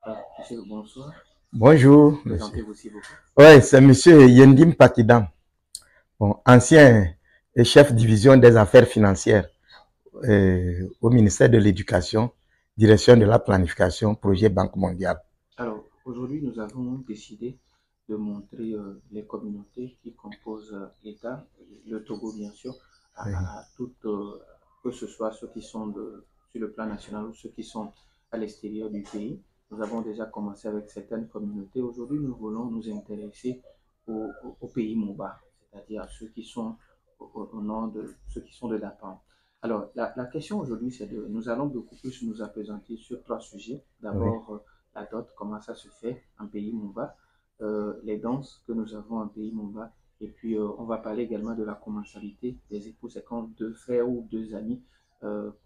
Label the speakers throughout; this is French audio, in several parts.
Speaker 1: Monsieur, bonsoir.
Speaker 2: Bonjour, monsieur.
Speaker 1: Présentez-vous s'il vous plaît.
Speaker 2: Oui, c'est monsieur Yendim Pakidam, bon, ancien chef division des affaires financières au ministère de l'Éducation, direction de la planification, projet Banque mondiale.
Speaker 1: Alors, aujourd'hui, nous avons décidé de montrer les communautés qui composent l'État, le Togo bien sûr,
Speaker 2: Oui.
Speaker 1: à toutes, que ce soit ceux qui sont sur le plan national ou ceux qui sont à l'extérieur du pays. Nous avons déjà commencé avec certaines communautés. Aujourd'hui, nous voulons nous intéresser au pays Moba, c'est-à-dire à ceux qui sont au nord de ceux qui sont de Dapan. Alors, la question aujourd'hui, c'est nous allons beaucoup plus nous appesantir sur trois sujets.
Speaker 2: Oui.
Speaker 1: D'abord, la dot, comment ça se fait en pays Mumba, les danses que nous avons en pays Mumba, et puis on va parler également de la commensalité des époux, c'est quand deux frères ou deux amis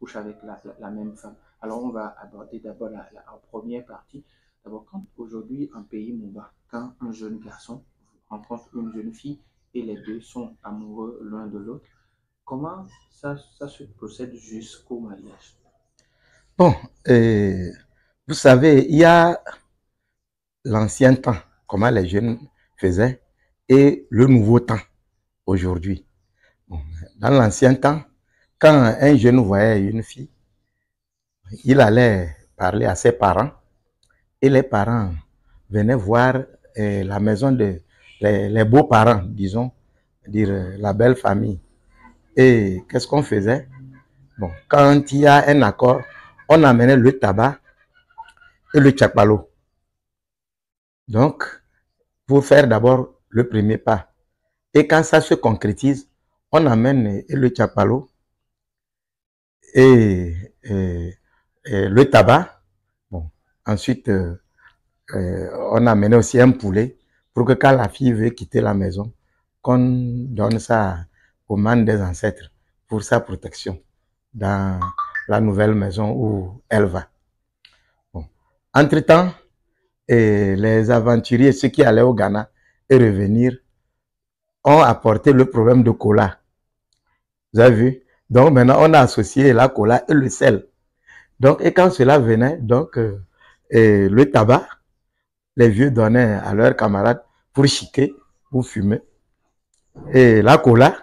Speaker 1: couchent avec la même femme. Alors on va aborder d'abord en première partie, d'abord quand aujourd'hui en pays Mumba, quand un jeune garçon rencontre une jeune fille et les deux sont amoureux l'un de l'autre, comment ça se procède jusqu'au mariage?
Speaker 2: Bon, vous savez, il y a l'ancien temps, comment les jeunes faisaient, et le nouveau temps, aujourd'hui. Bon, dans l'ancien temps, quand un jeune voyait une fille, il allait parler à ses parents, et les parents venaient voir la maison les beaux-parents, disons, dire la belle famille. Et qu'est-ce qu'on faisait? Bon, quand il y a un accord, on amenait le tabac et le tchakpalo. Donc, pour faire d'abord le premier pas. Et quand ça se concrétise, on amène le tchakpalo et le tabac. Bon, ensuite, on amenait aussi un poulet pour que quand la fille veut quitter la maison, qu'on donne ça aux mains des ancêtres pour sa protection dans la nouvelle maison où elle va. Bon. Entre-temps, les aventuriers, ceux qui allaient au Ghana et revenir, ont apporté le problème de cola. Vous avez vu? Donc maintenant, on a associé la cola et le sel. Donc, et quand cela venait, donc, le tabac, les vieux donnaient à leurs camarades pour chiquer, pour fumer. Et la cola,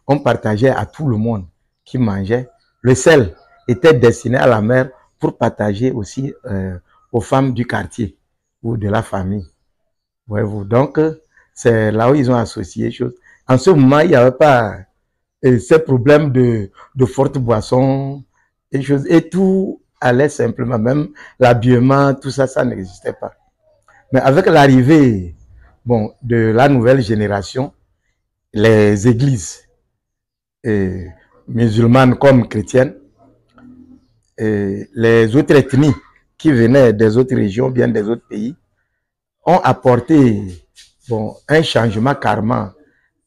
Speaker 2: on partageait à tout le monde qui mangeait. Le sel était destiné à la mère pour partager aussi aux femmes du quartier ou de la famille. Voyez-vous. Donc, c'est là où ils ont associé les choses. En ce moment, il n'y avait pas ces problèmes de fortes boissons et choses. Et tout allait simplement. Même l'habillement, tout ça, ça n'existait pas. Mais avec l'arrivée bon, de la nouvelle génération, les églises musulmanes comme chrétiennes, les autres ethnies qui venaient des autres régions, bien des autres pays, ont apporté bon, un changement carrément.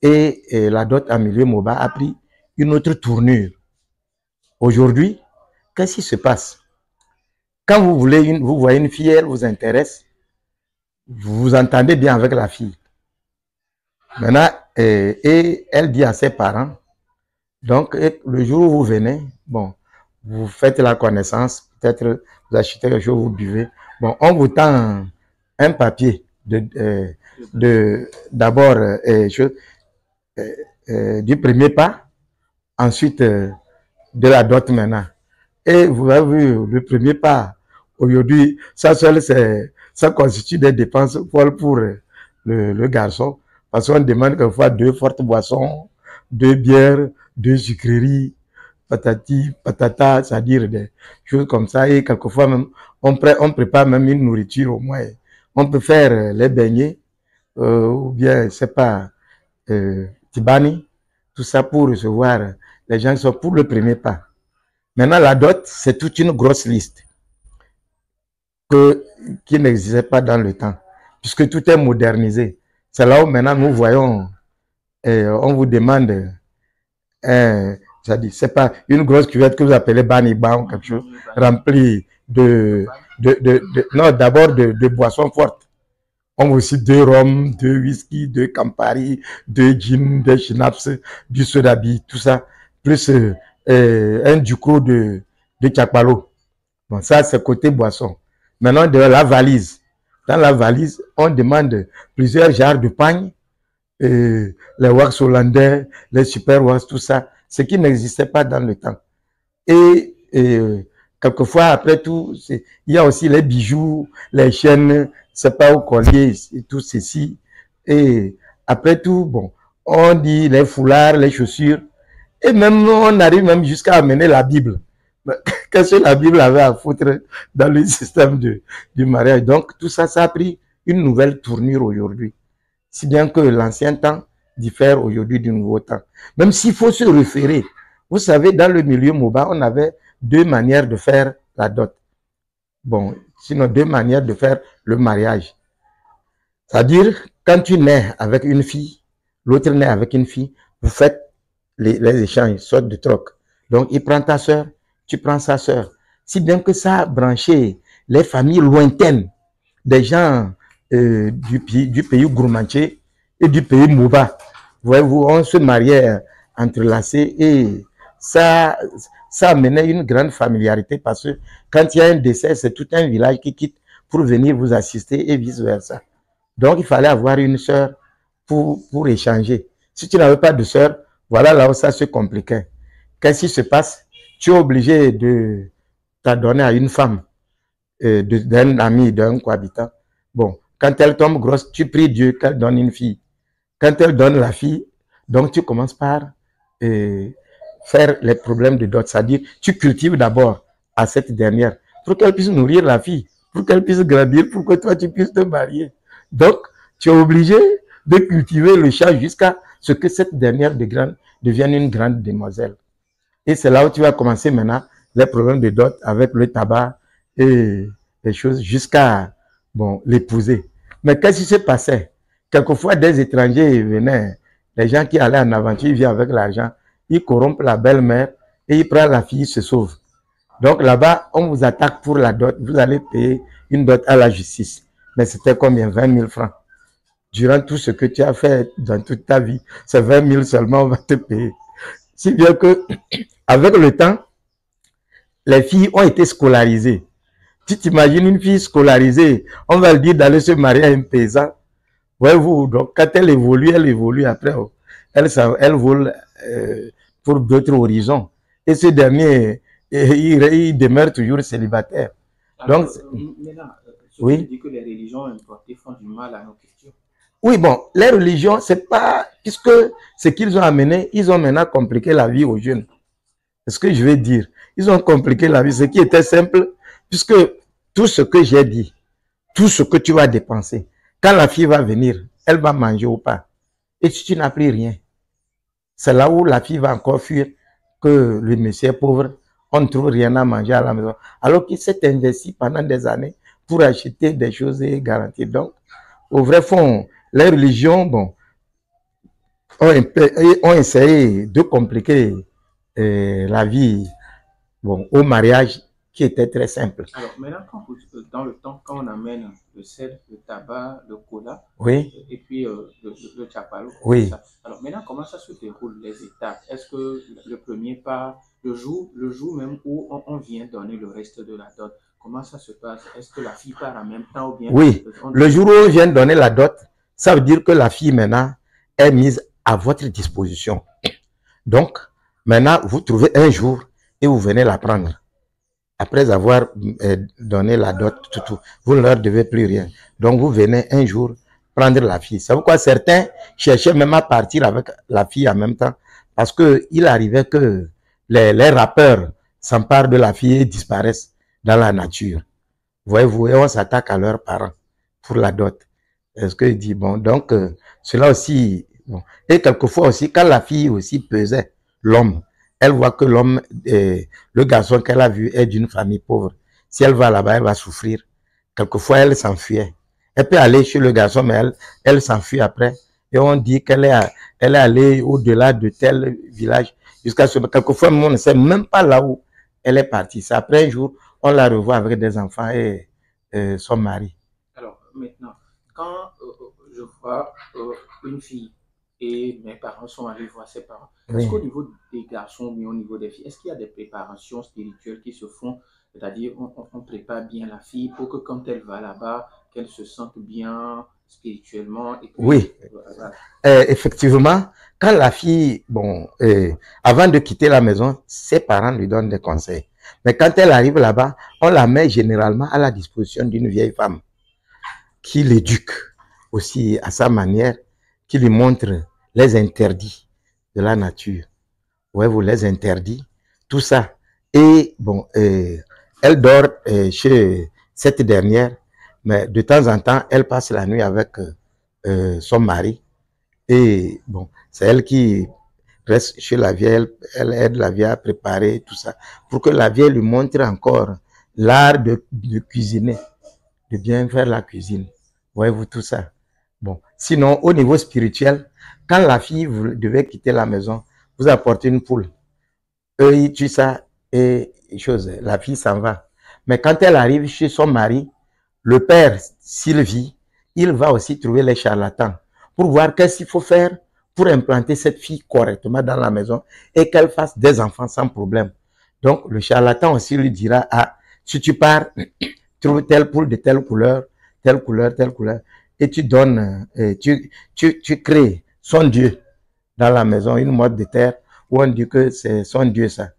Speaker 2: Et la dot en milieu Moba a pris une autre tournure. Aujourd'hui, qu'est-ce qui se passe? Quand vous voyez une fille, elle vous intéresse, vous vous entendez bien avec la fille. Maintenant, et elle dit à ses parents, donc le jour où vous venez, bon, vous faites la connaissance, peut-être vous achetez quelque chose, vous buvez. Bon, on vous tend un papier d'abord du premier pas, ensuite de la dot maintenant. Et vous avez vu le premier pas, aujourd'hui, ça seul, ça constitue des dépenses folles pour le garçon, parce qu'on demande quelquefois 2 fortes boissons, 2 bières, 2 sucreries, patati, patata, c'est-à-dire des choses comme ça. Et quelquefois même, on prépare même une nourriture au moins. On peut faire les beignets, ou bien, c'est pas, tibani, tout ça pour recevoir les gens qui sont pour le premier pas. Maintenant, la dot, c'est toute une grosse liste qui n'existait pas dans le temps, puisque tout est modernisé. C'est là où maintenant nous voyons, on vous demande, c'est pas une grosse cuvette que vous appelez baniba ou quelque chose, remplie non, d'abord de boissons fortes. On veut aussi 2 rhum, 2 whisky, 2 Campari, 2 gin, 2 schnapps, du sodabi, tout ça, plus un ducro de tchakpalo. Bon, ça, c'est côté boisson. Maintenant, de la valise. Dans la valise, on demande plusieurs genres de pagnes, les wax hollandais, les super wax, tout ça, ce qui n'existait pas dans le temps. Et quelquefois, après tout, il y a aussi les bijoux, les chaînes, c'est pas au collier, et tout ceci. Et après tout, bon, on dit les foulards, les chaussures, et même on arrive même jusqu'à amener la Bible. Qu'est-ce que la Bible avait à foutre dans le système du mariage? Donc, tout ça, ça a pris une nouvelle tournure aujourd'hui. Si bien que l'ancien temps diffère aujourd'hui du nouveau temps. Même s'il faut se référer. Vous savez, dans le milieu MOBA, on avait deux manières de faire la dot. Bon, sinon deux manières de faire le mariage. C'est-à-dire, quand tu nais avec une fille, l'autre naît avec une fille, vous faites les échanges, sorte de troc. Donc, il prend ta soeur, tu prends sa soeur. Si bien que ça a branché les familles lointaines des gens du pays gourmandier et du pays Mouba. Voyez-vous, on se mariait entrelacés et ça amenait une grande familiarité parce que quand il y a un décès, c'est tout un village qui quitte pour venir vous assister et vice-versa. Donc, il fallait avoir une sœur pour échanger. Si tu n'avais pas de sœur, voilà là où ça se compliquait. Qu'est-ce qui se passe? Tu es obligé de t'adonner à une femme, d'un ami, d'un cohabitant. Bon, quand elle tombe grosse, tu pries Dieu qu'elle donne une fille. Quand elle donne la fille, donc tu commences par faire les problèmes de dot. C'est-à-dire, tu cultives d'abord à cette dernière pour qu'elle puisse nourrir la fille, pour qu'elle puisse grandir, pour que toi tu puisses te marier. Donc, tu es obligé de cultiver le champ jusqu'à ce que cette dernière devienne une grande demoiselle. Et c'est là où tu vas commencer maintenant les problèmes de dot avec le tabac et les choses jusqu'à bon, l'épouser. Mais qu'est-ce qui se passait? Quelquefois, des étrangers venaient, les gens qui allaient en aventure, ils viennent avec l'argent, ils corrompent la belle-mère et ils prennent la fille, ils se sauvent. Donc là-bas, on vous attaque pour la dot, vous allez payer une dot à la justice. Mais c'était combien? 20 000 francs. Durant tout ce que tu as fait dans toute ta vie, c'est 20 000 seulement, on va te payer. Si bien que, avec le temps, les filles ont été scolarisées. Tu t'imagines une fille scolarisée, on va le dire d'aller se marier à un paysan. Voyez-vous, donc quand elle évolue après, elle vole pour d'autres horizons. Et ce dernier, il demeure toujours célibataire.
Speaker 1: Alors,
Speaker 2: Donc,
Speaker 1: maintenant, ce que tu
Speaker 2: oui.
Speaker 1: dis que les religions importées font du mal à nos cultures.
Speaker 2: Oui, bon, les religions, c'est pas, puisque ce qu'ils ont amené, ils ont maintenant compliqué la vie aux jeunes. C'est ce que je vais dire. Ils ont compliqué la vie. Ce qui était simple, puisque tout ce que j'ai dit, tout ce que tu vas dépenser, quand la fille va venir, elle va manger ou pas. Et si tu n'as plus rien, c'est là où la fille va encore fuir que le monsieur est pauvre, on ne trouve rien à manger à la maison. Alors qu'il s'est investi pendant des années pour acheter des choses et garantir. Donc, au vrai fond, les religions, bon, ont essayé de compliquer la vie, bon, au mariage qui était très simple.
Speaker 1: Alors, maintenant, dans le temps, quand on amène le sel, le tabac, le cola,
Speaker 2: Oui,
Speaker 1: et puis le chapalo,
Speaker 2: oui.
Speaker 1: alors maintenant, comment ça se déroule les étapes? Est-ce que le premier pas, le jour même où on vient donner le reste de la dot, comment ça se passe? Est-ce que la fille part en même temps ou bien
Speaker 2: Oui, le jour où on vient donner la dot, ça veut dire que la fille maintenant est mise à votre disposition. Donc, maintenant, vous trouvez un jour et vous venez la prendre. Après avoir donné la dot, vous ne leur devez plus rien. Donc, vous venez un jour prendre la fille. C'est pourquoi certains cherchaient même à partir avec la fille en même temps. Parce qu'il arrivait que les rappeurs s'emparent de la fille et disparaissent dans la nature. Voyez-vous, et on s'attaque à leurs parents pour la dot. Est-ce que dit bon, donc cela aussi, bon. Et quelquefois aussi, quand la fille aussi pesait l'homme, elle voit que l'homme, le garçon qu'elle a vu est d'une famille pauvre. Si elle va là-bas, elle va souffrir. Quelquefois, elle s'enfuit. Elle peut aller chez le garçon, mais elle s'enfuit après. Et on dit qu'elle est allée au-delà de tel village jusqu'à ce. Quelquefois, on ne sait même pas là où elle est partie. C'est après un jour, on la revoit avec des enfants et son mari.
Speaker 1: Alors, maintenant, quand je vois une fille et mes parents sont allés voir ses parents, est-ce
Speaker 2: Oui.
Speaker 1: qu'au niveau des garçons ou au niveau des filles, est-ce qu'il y a des préparations spirituelles qui se font C'est-à-dire, on prépare bien la fille pour que quand elle va là-bas, qu'elle se sente bien spirituellement. Et puis,
Speaker 2: Oui,
Speaker 1: voilà.
Speaker 2: effectivement, quand la fille, bon, avant de quitter la maison, ses parents lui donnent des conseils. Mais quand elle arrive là-bas, on la met généralement à la disposition d'une vieille femme qui l'éduque aussi à sa manière, qui lui montre les interdits de la nature. Ouais, vous les interdits, tout ça. Et bon, elle dort chez cette dernière, mais de temps en temps, elle passe la nuit avec son mari. Et bon, c'est elle qui reste chez la vieille, elle aide la vieille à préparer tout ça, pour que la vieille lui montre encore l'art de cuisiner, de bien faire la cuisine. Voyez-vous tout ça. Bon, sinon, au niveau spirituel, quand la fille vous devait quitter la maison, vous apportez une poule. Eux, ils tuent ça et chose, la fille s'en va. Mais quand elle arrive chez son mari, le père, s'il vit, il va aussi trouver les charlatans pour voir qu'est-ce qu'il faut faire pour implanter cette fille correctement dans la maison et qu'elle fasse des enfants sans problème. Donc, le charlatan aussi lui dira, ah, si tu pars, trouve telle poule de telle couleur, telle couleur, telle couleur, et tu donnes, tu crées son Dieu dans la maison, une mode de terre, où on dit que c'est son Dieu ça.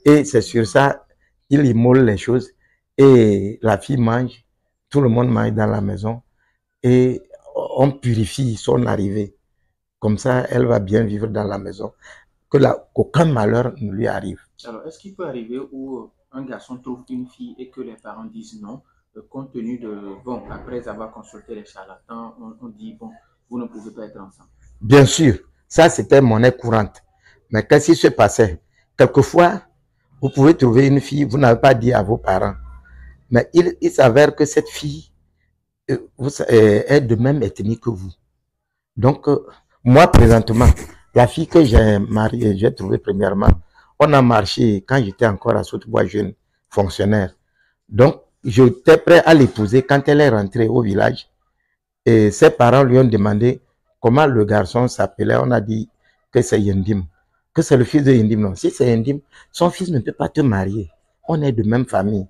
Speaker 2: Et c'est sur ça, il immole les choses, et la fille mange, tout le monde mange dans la maison, et on purifie son arrivée. Comme ça, elle va bien vivre dans la maison, qu'aucun malheur ne lui arrive.
Speaker 1: Alors, est-ce qu'il peut arriver où un garçon trouve une fille et que les parents disent non, compte tenu de, bon, après avoir consulté les charlatans, on dit, bon, vous ne pouvez pas être ensemble.
Speaker 2: Bien sûr, ça c'était monnaie courante. Mais qu'est-ce qui se passait? Quelquefois, vous pouvez trouver une fille, vous n'avez pas dit à vos parents, mais il s'avère que cette fille est de même ethnie que vous. Donc, moi présentement, la fille que j'ai mariée, j'ai trouvée premièrement, on a marché quand j'étais encore à Saute-Bois jeune, fonctionnaire. Donc, j'étais prêt à l'épouser quand elle est rentrée au village. Et ses parents lui ont demandé comment le garçon s'appelait. On a dit que c'est Yendim, que c'est le fils de Yendim. Non, si c'est Yendim, son fils ne peut pas te marier. On est de même famille.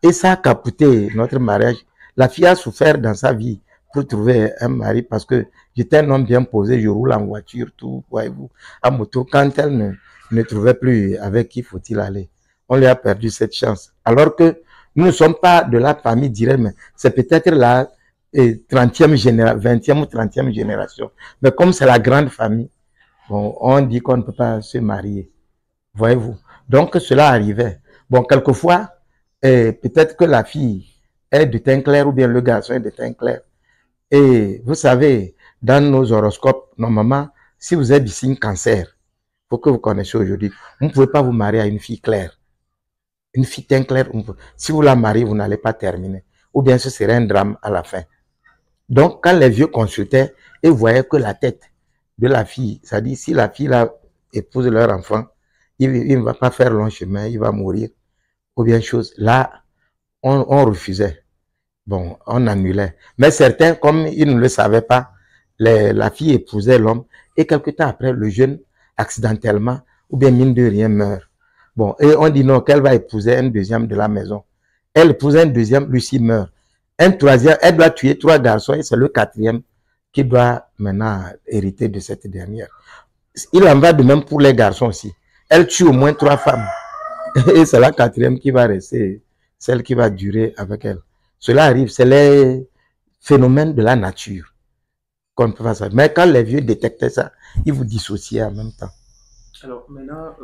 Speaker 2: Et ça a capoté notre mariage. La fille a souffert dans sa vie pour trouver un mari parce que j'étais un homme bien posé, je roule en voiture, tout, voyez-vous, à moto. Quand elle ne trouvait plus avec qui faut-il aller, on lui a perdu cette chance. Alors que nous ne sommes pas de la famille directe, mais c'est peut-être la 30e génération, 20e ou 30e génération. Mais comme c'est la grande famille, bon, on dit qu'on ne peut pas se marier. Voyez-vous. Donc, cela arrivait. Bon, quelquefois, peut-être que la fille est de teint clair ou bien le garçon est de teint clair. Et vous savez, dans nos horoscopes, normalement, si vous êtes du signe cancer, il faut que vous connaissiez aujourd'hui, vous ne pouvez pas vous marier à une fille claire. Une fille teint clair, si vous la mariez, vous n'allez pas terminer. Ou bien ce serait un drame à la fin. Donc, quand les vieux consultaient et voyaient que la tête de la fille, c'est-à-dire si la fille là épouse leur enfant, il ne va pas faire long chemin, il va mourir. Ou bien chose, là, on refusait. Bon, on annulait. Mais certains, comme ils ne le savaient pas, la fille épousait l'homme et quelque temps après, le jeune, accidentellement, ou bien mine de rien, meurt. Bon, et on dit non, qu'elle va épouser un deuxième de la maison. Elle épouse un deuxième, Lucie meurt. Un troisième, elle doit tuer 3 garçons et c'est le 4e qui doit maintenant hériter de cette dernière. Il en va de même pour les garçons aussi. Elle tue au moins 3 femmes. Et c'est la 4e qui va rester, celle qui va durer avec elle. Cela arrive, c'est les phénomènes de la nature qu'on ne peut pas savoir. Mais quand les vieux détectaient ça, ils vous dissociaient en même temps.
Speaker 1: Alors maintenant,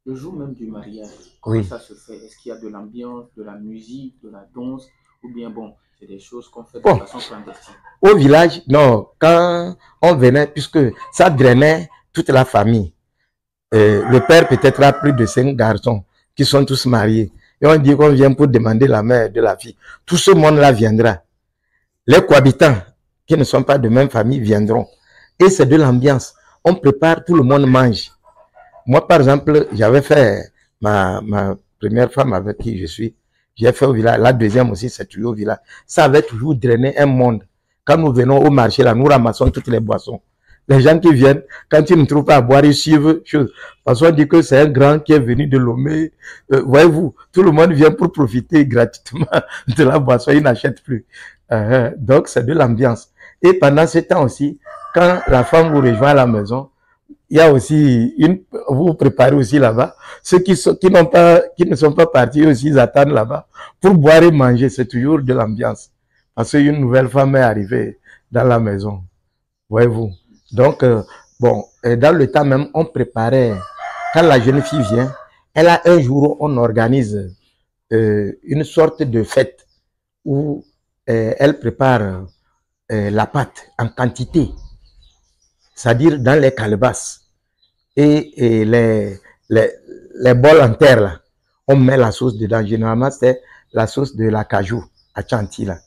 Speaker 1: le jour même du mariage, comment ça se fait? Est-ce qu'il y a de l'ambiance, de la musique, de la danse? Ou bien bon, c'est des choses qu'on fait de façon clandestine?
Speaker 2: Au village, non, quand on venait, puisque ça drainait toute la famille. Le père peut-être a plus de 5 garçons qui sont tous mariés. Et on dit qu'on vient pour demander la mère de la fille. Tout ce monde-là viendra. Les cohabitants qui ne sont pas de même famille viendront. Et c'est de l'ambiance. On prépare, tout le monde mange. Moi, par exemple, j'avais fait ma première femme avec qui je suis. J'ai fait au village. La deuxième aussi, c'est toujours au village. Ça avait toujours drainé un monde. Quand nous venons au marché, là, nous ramassons toutes les boissons. Les gens qui viennent, quand ils ne trouvent pas à boire, ils suivent chose. Parce qu'on dit que c'est un grand qui est venu de Lomé. Voyez-vous, tout le monde vient pour profiter gratuitement de la boisson, ils n'achètent plus. Donc, c'est de l'ambiance. Et pendant ce temps aussi, quand la femme vous rejoint à la maison, il y a aussi vous vous préparez aussi là-bas. Ceux qui ne sont pas partis aussi, ils attendent là-bas pour boire et manger. C'est toujours de l'ambiance. Parce qu'une nouvelle femme est arrivée dans la maison. Voyez-vous. Donc, bon, dans le temps même, on préparait, quand la jeune fille vient, elle a un jour où on organise une sorte de fête où elle prépare la pâte en quantité, c'est-à-dire dans les calebasses. Et les bols en terre, là, on met la sauce dedans. Généralement, c'est la sauce de la cajou à Chanti, là.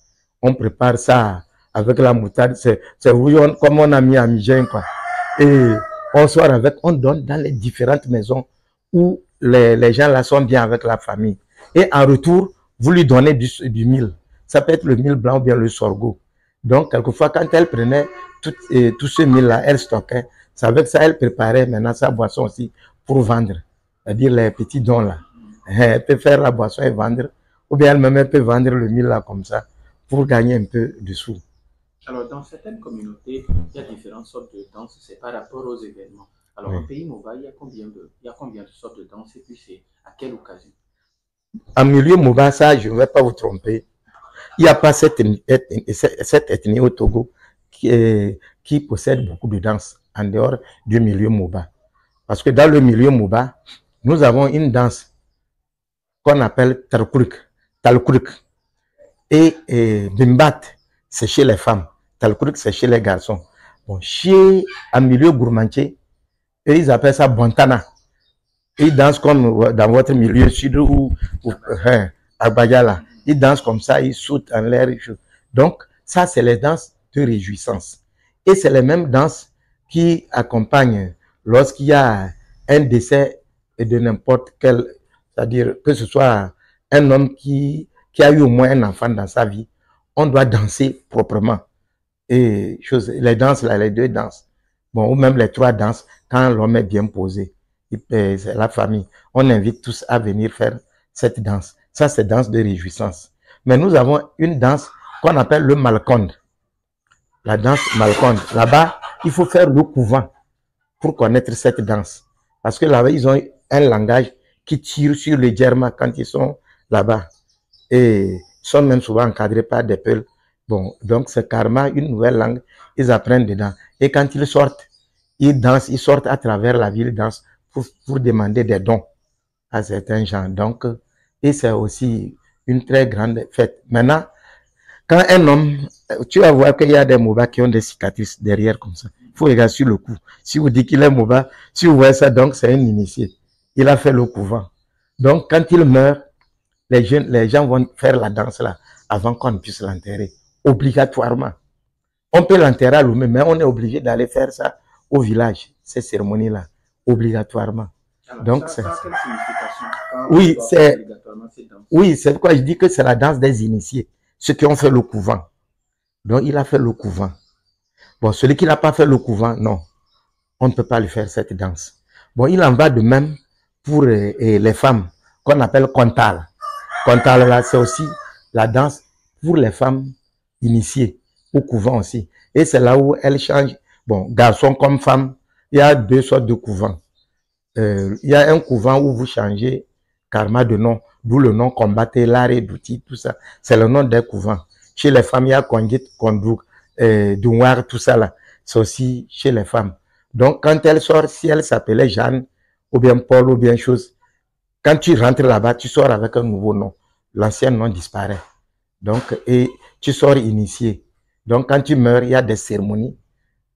Speaker 2: On prépare ça avec la moutarde. C'est comme on a mis à Migen, quoi. Et on sort avec, on donne dans les différentes maisons où les gens là sont bien avec la famille. Et en retour, vous lui donnez du mil. Ça peut être le mil blanc ou bien le sorgho. Donc, quelquefois, quand elle prenait tout ce mil-là, elle stockait. C'est avec ça, elle préparait maintenant sa boisson aussi pour vendre. C'est-à-dire les petits dons là. Elle peut faire la boisson et vendre. Ou bien elle-même, elle peut vendre le mil là comme ça pour gagner un peu de sous.
Speaker 1: Alors, dans certaines communautés, il y a différentes sortes de danses. C'est par rapport aux événements. Alors, en pays Moba, il y a combien de sortes de danses et puis c'est à quelle occasion?
Speaker 2: En milieu Moba, ça, je ne vais pas vous tromper. Il n'y a pas cette ethnie au Togo qui possède beaucoup de danses en dehors du milieu Moba. Parce que dans le milieu Moba, nous avons une danse qu'on appelle Talkuruk. Et Bimbat, c'est chez les femmes. Talkuruk, c'est chez les garçons. Bon, en milieu gourmandier, ils appellent ça Bontana. Ils dansent comme dans votre milieu sud ou à Bagala. Ils dansent comme ça, ils sautent en l'air. Donc, ça, c'est les danses de réjouissance. Et c'est les mêmes danses qui accompagnent lorsqu'il y a un décès de n'importe quel, c'est-à-dire que ce soit un homme qui a eu au moins un enfant dans sa vie, on doit danser proprement. Et les danses, là, les deux danses, bon, ou même les trois danses, quand l'homme est bien posé, c'est la famille, on invite tous à venir faire cette danse. Ça, c'est danse de réjouissance. Mais nous avons une danse qu'on appelle le Malkonde. La danse Malkonde. Là-bas, il faut faire le couvent pour connaître cette danse. Parce que là-bas, ils ont un langage qui tire sur les Djerma quand ils sont là-bas. Et ils sont même souvent encadrés par des peuls. Bon, donc c'est carrément une nouvelle langue. Ils apprennent dedans. Et quand ils sortent, ils dansent, ils sortent à travers la ville, ils dansent pour demander des dons à certains gens. Donc, et c'est aussi une très grande fête. Maintenant, quand un homme, tu vas voir qu'il y a des Moba qui ont des cicatrices derrière comme ça. Il faut regarder sur le cou. Si vous dites qu'il est Moba, si vous voyez ça, donc c'est un initié. Il a fait le couvent. Donc, quand il meurt, les gens vont faire la danse là avant qu'on puisse l'enterrer. Obligatoirement. On peut l'enterrer à Lomé, mais on est obligé d'aller faire ça au village, ces cérémonies-là, obligatoirement.
Speaker 1: Alors,
Speaker 2: donc,
Speaker 1: ça a quelle signification?
Speaker 2: Oui, c'est pourquoi je dis que c'est la danse des initiés, ceux qui ont fait le couvent. Donc, il a fait le couvent. Bon, celui qui n'a pas fait le couvent, non, on ne peut pas lui faire cette danse. Bon, il en va de même pour les femmes qu'on appelle Kontal. Kontal, là, c'est aussi la danse pour les femmes initiées au couvent aussi. Et c'est là où elles changent. Bon, garçon comme femme, il y a deux sortes de couvents. Il y a un couvent où vous changez karma de nom, d'où le nom combatté, l'arrêt d'outils, tout ça. C'est le nom des couvents. Chez les femmes, il y a Kongit, Kondouk, Douar, tout ça là. C'est aussi chez les femmes. Donc, quand elle sort, si elle s'appelait Jeanne, ou bien Paul, ou bien chose, quand tu rentres là-bas, tu sors avec un nouveau nom. L'ancien nom disparaît. Donc, et tu sors initié. Donc, quand tu meurs, il y a des cérémonies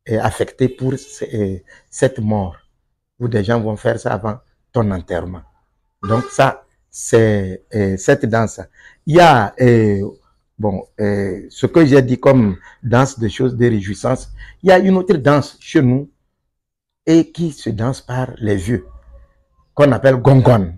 Speaker 2: affectées pour cette mort, où des gens vont faire ça avant ton enterrement. Donc, ça, c'est cette danse. Il y a, ce que j'ai dit comme danse de choses de réjouissance. Il y a une autre danse chez nous, et qui se danse par les vieux, qu'on appelle Gongon.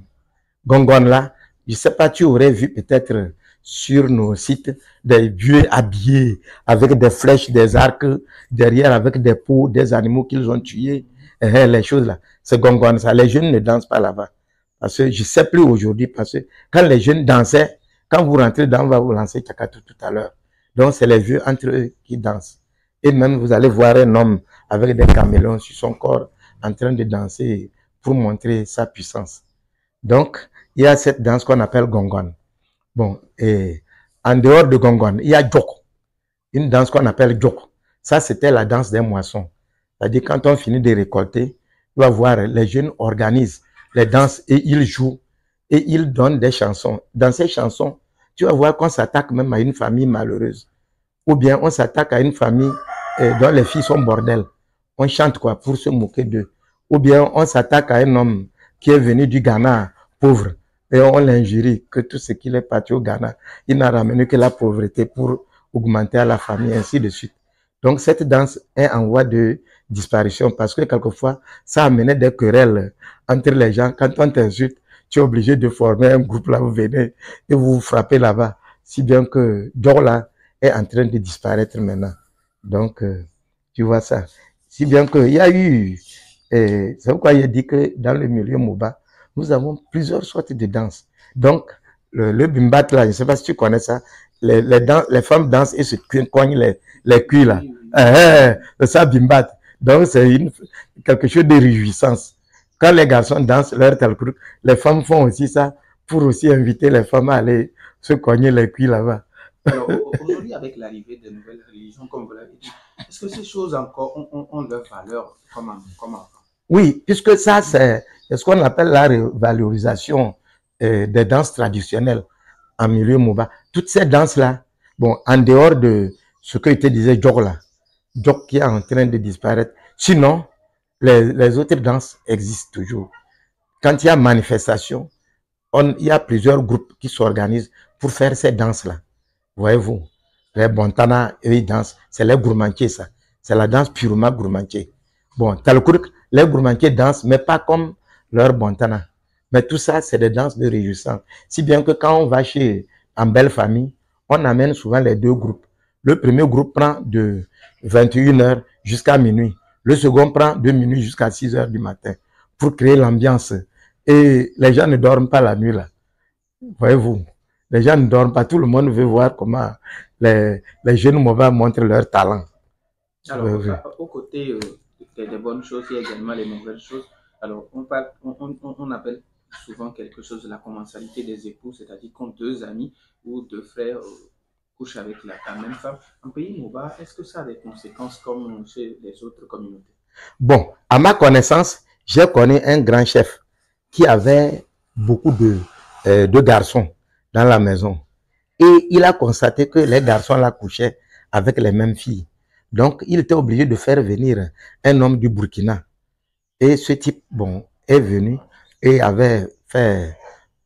Speaker 2: Gongon là, je sais pas, tu aurais vu peut-être sur nos sites des vieux habillés avec des flèches, des arcs derrière avec des peaux, des animaux qu'ils ont tués, les choses là. C'est Gongone, ça. Les jeunes ne dansent pas là-bas. Parce que je sais plus aujourd'hui, parce que quand les jeunes dansaient, quand vous rentrez dedans, on va vous lancer Tchakatou tout à l'heure. Donc c'est les vieux entre eux qui dansent. Et même vous allez voir un homme avec des camélons sur son corps en train de danser pour montrer sa puissance. Donc, il y a cette danse qu'on appelle Gongon. Bon, et en dehors de Gongon, il y a Djoko, une danse qu'on appelle Djoko. Ça, c'était la danse des moissons. C'est-à-dire, quand on finit de récolter, tu vas voir, les jeunes organisent les danses et ils jouent et ils donnent des chansons. Dans ces chansons, tu vas voir qu'on s'attaque même à une famille malheureuse. Ou bien on s'attaque à une famille dont les filles sont bordel. On chante quoi pour se moquer d'eux. Ou bien on s'attaque à un homme qui est venu du Ghana, pauvre, et on l'injurie que tout ce qu'il est parti au Ghana, il n'a ramené que la pauvreté pour augmenter à la famille, ainsi de suite. Donc cette danse est en voie de disparition parce que quelquefois, ça amenait des querelles entre les gens. Quand on t'insulte, tu es obligé de former un groupe là, vous venez et vous vous frappez là-bas. Si bien que Djorla est en train de disparaître maintenant. Donc, tu vois ça. Si bien qu'il y a eu, c'est pourquoi il a dit que dans le milieu Moba, nous avons plusieurs sortes de danses. Donc, le bimbat là, je ne sais pas si tu connais ça, les femmes dansent et se cognent les culs là. C'est ça bimbat. Donc, c'est quelque chose de réjouissance. Quand les garçons dansent leur talcrou, les femmes font aussi ça pour aussi inviter les femmes à aller se cogner les culs là-bas.
Speaker 1: Alors, aujourd'hui, avec l'arrivée de nouvelles religions, comme vous l'avez dit, est-ce que ces choses encore ont leur valeur comme avant?
Speaker 2: Oui, puisque ça, c'est ce qu'on appelle la valorisation des danses traditionnelles en milieu Moba. Toutes ces danses-là, bon, en dehors de ce que te disait Djok Djok qui est en train de disparaître. Sinon, les autres danses existent toujours. Quand il y a manifestation, il y a plusieurs groupes qui s'organisent pour faire ces danses-là. Voyez-vous, les Bontana, eux, ils dansent. C'est les gourmandiers, ça. C'est la danse purement gourmandier. Bon, Talkourk, les gourmandiers dansent, mais pas comme leur Bontana. Mais tout ça, c'est des danses de réjouissance. Si bien que quand on va chez, en belle famille, on amène souvent les deux groupes. Le premier groupe prend de 21h jusqu'à minuit. Le second prend de minuit jusqu'à 6h du matin pour créer l'ambiance. Et les gens ne dorment pas la nuit, là. Voyez-vous. Les gens ne dorment pas. Tout le monde veut voir comment les jeunes Moba montrent leur talent.
Speaker 1: Alors, aux côtés des bonnes choses, il y a également les mauvaises choses. Alors, on appelle souvent quelque chose de la commensalité des époux, c'est-à-dire quand deux amis ou deux frères couchent avec la même femme. En pays Moba, est-ce que ça a des conséquences comme chez les autres communautés?
Speaker 2: Bon, à ma connaissance, j'ai connu un grand chef qui avait beaucoup de garçons dans la maison. Et il a constaté que les garçons la couchaient avec les mêmes filles. Donc, il était obligé de faire venir un homme du Burkina. Et ce type, bon, est venu et avait fait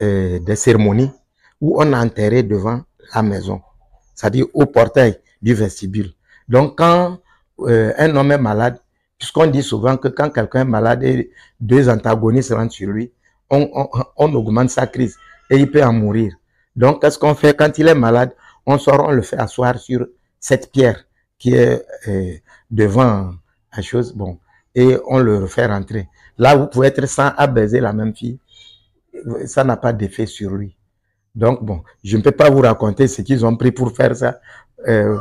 Speaker 2: des cérémonies où on a enterré devant la maison, c'est-à-dire au portail du vestibule. Donc, quand un homme est malade, puisqu'on dit souvent que quand quelqu'un est malade et deux antagonistes rentrent sur lui, on augmente sa crise et il peut en mourir. Donc, qu'est-ce qu'on fait quand il est malade? On sort, on le fait asseoir sur cette pierre qui est devant la chose, bon, et on le fait rentrer. Là, vous pouvez être sans à baiser la même fille, ça n'a pas d'effet sur lui. Donc, bon, je ne peux pas vous raconter ce qu'ils ont pris pour faire ça,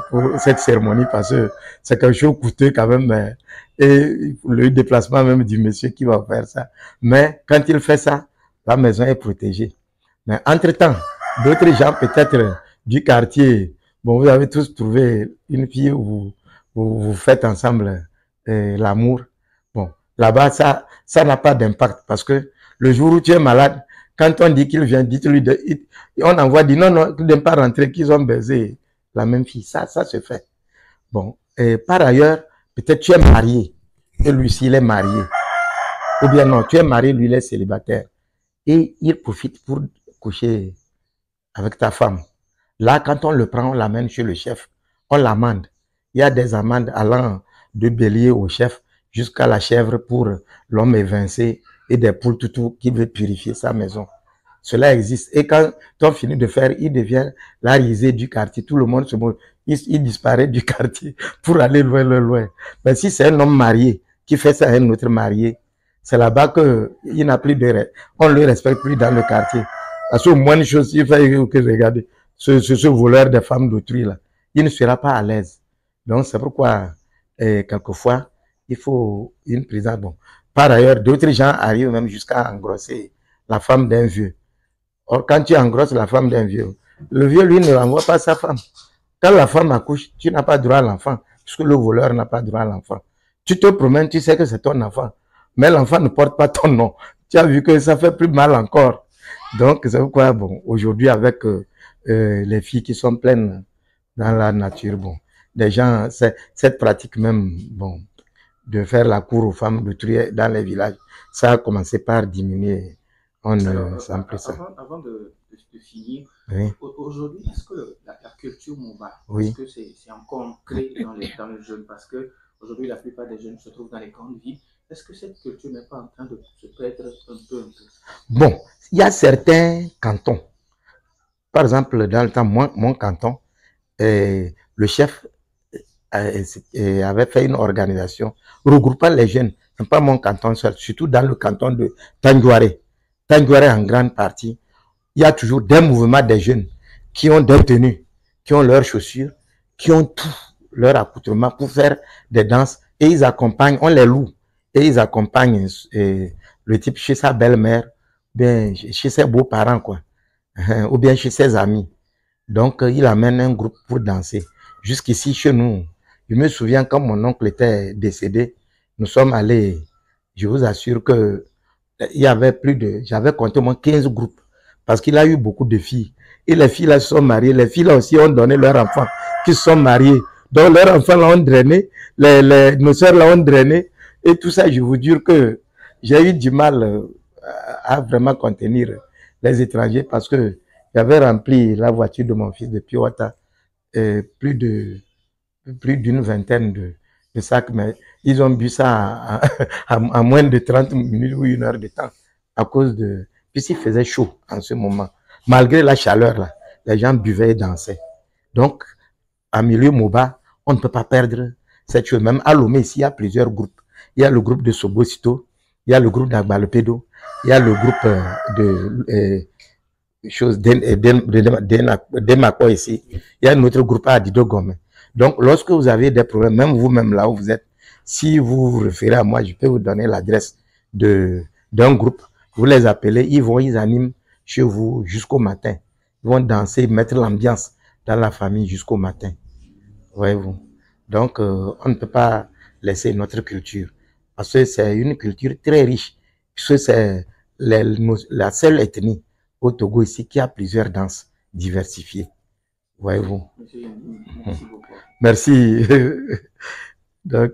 Speaker 2: pour cette cérémonie, parce que c'est quelque chose coûteux quand même, et le déplacement même du monsieur qui va faire ça. Mais quand il fait ça, la maison est protégée. Mais entre-temps, d'autres gens peut-être du quartier, bon, vous avez tous trouvé une fille où vous faites ensemble l'amour. Bon, là-bas, ça n'a pas d'impact parce que le jour où tu es malade, quand on dit qu'il vient, dites-lui, on envoie, dit non, non, qu'ils ne pas rentrer, qu'ils ont baisé la même fille. Ça se fait. Bon, et par ailleurs, peut-être tu es marié et lui, s'il est marié. Ou bien non, tu es marié, lui, il est célibataire. Et il profite pour coucher avec ta femme. Là, quand on le prend, on l'amène chez le chef, on l'amende. Il y a des amendes allant de bélier au chef jusqu'à la chèvre pour l'homme évincé et des poules tout qui veut purifier sa maison. cela existe. Et quand on finit de faire, il devient la risée du quartier. Tout le monde se moque. Il disparaît du quartier pour aller loin, loin, loin. Mais si c'est un homme marié qui fait ça à un autre marié, c'est là-bas qu'il n'a plus de... On ne le respecte plus dans le quartier. Parce qu'au moins, une chose, il fait que regarder ce voleur de femmes d'autrui, là, il ne sera pas à l'aise. Donc, c'est pourquoi, quelquefois, il faut une prison. Bon. Par ailleurs, d'autres gens arrivent même jusqu'à engrosser la femme d'un vieux. Or, quand tu engrosses la femme d'un vieux, le vieux, lui, ne renvoie pas sa femme. Quand la femme accouche, tu n'as pas droit à l'enfant, puisque le voleur n'a pas droit à l'enfant. Tu te promènes, tu sais que c'est ton enfant, mais l'enfant ne porte pas ton nom. Tu as vu que ça fait plus mal encore. Donc, c'est pourquoi, bon, aujourd'hui, avec les filles qui sont pleines dans la nature, bon, des gens, cette pratique même, bon, de faire la cour aux femmes d'autrui dans les villages, ça a commencé par diminuer. On ne sent plus ça.
Speaker 1: Avant de finir,
Speaker 2: Oui.
Speaker 1: Aujourd'hui, est-ce que la culture Moba,
Speaker 2: Oui.
Speaker 1: est-ce que c'est encore ancré dans les jeunes? Parce que aujourd'hui, la plupart des jeunes se trouvent dans les grandes villes. Est-ce que cette culture n'est pas en train de se perdre un peu?
Speaker 2: Bon, il y a certains cantons. Par exemple, dans le temps, mon canton, le chef avait fait une organisation regroupant les jeunes, non pas mon canton seul, surtout dans le canton de Tandjouaré. Tandjouaré en grande partie, il y a toujours des mouvements des jeunes qui ont des tenues, qui ont leurs chaussures, qui ont tout leur accoutrement pour faire des danses et ils accompagnent, on les loue et ils accompagnent le type chez sa belle-mère, bien chez ses beaux-parents quoi, ou bien chez ses amis. Donc il amène un groupe pour danser. Jusqu'ici chez nous, je me souviens quand mon oncle était décédé, nous sommes allés, je vous assure que il y avait j'avais compté au moins 15 groupes parce qu'il a eu beaucoup de filles. Et les filles là se sont mariées, les filles là aussi ont donné leurs enfants qui se sont mariés. Donc leurs enfants là ont drainé, nos soeurs là ont drainé. Et tout ça, je vous jure que j'ai eu du mal à vraiment contenir les étrangers parce que j'avais rempli la voiture de mon fils de Piota plus d'une vingtaine de sacs, mais ils ont bu ça à moins de 30 minutes ou 1 heure de temps à cause de... Puisqu'il faisait chaud en ce moment. Malgré la chaleur, là, les gens buvaient et dansaient. Donc, en milieu Moba, on ne peut pas perdre cette chose. Même à Lomé, ici, il y a plusieurs groupes. Il y a le groupe de Sobosito, il y a le groupe d'Agbalopédo, il y a le groupe d'Emako ici. Il y a un autre groupe à Adido Gomé. Donc, lorsque vous avez des problèmes, même vous-même là où vous êtes, si vous vous référez à moi, je peux vous donner l'adresse d'un groupe. Vous les appelez, ils animent chez vous jusqu'au matin. Ils vont danser, mettre l'ambiance dans la famille jusqu'au matin. Voyez-vous. Donc, on ne peut pas laisser notre culture. Parce que c'est une culture très riche. Parce que c'est la seule ethnie au Togo ici qui a plusieurs danses diversifiées. Voyez-vous.
Speaker 1: Merci beaucoup.
Speaker 2: Merci. Donc,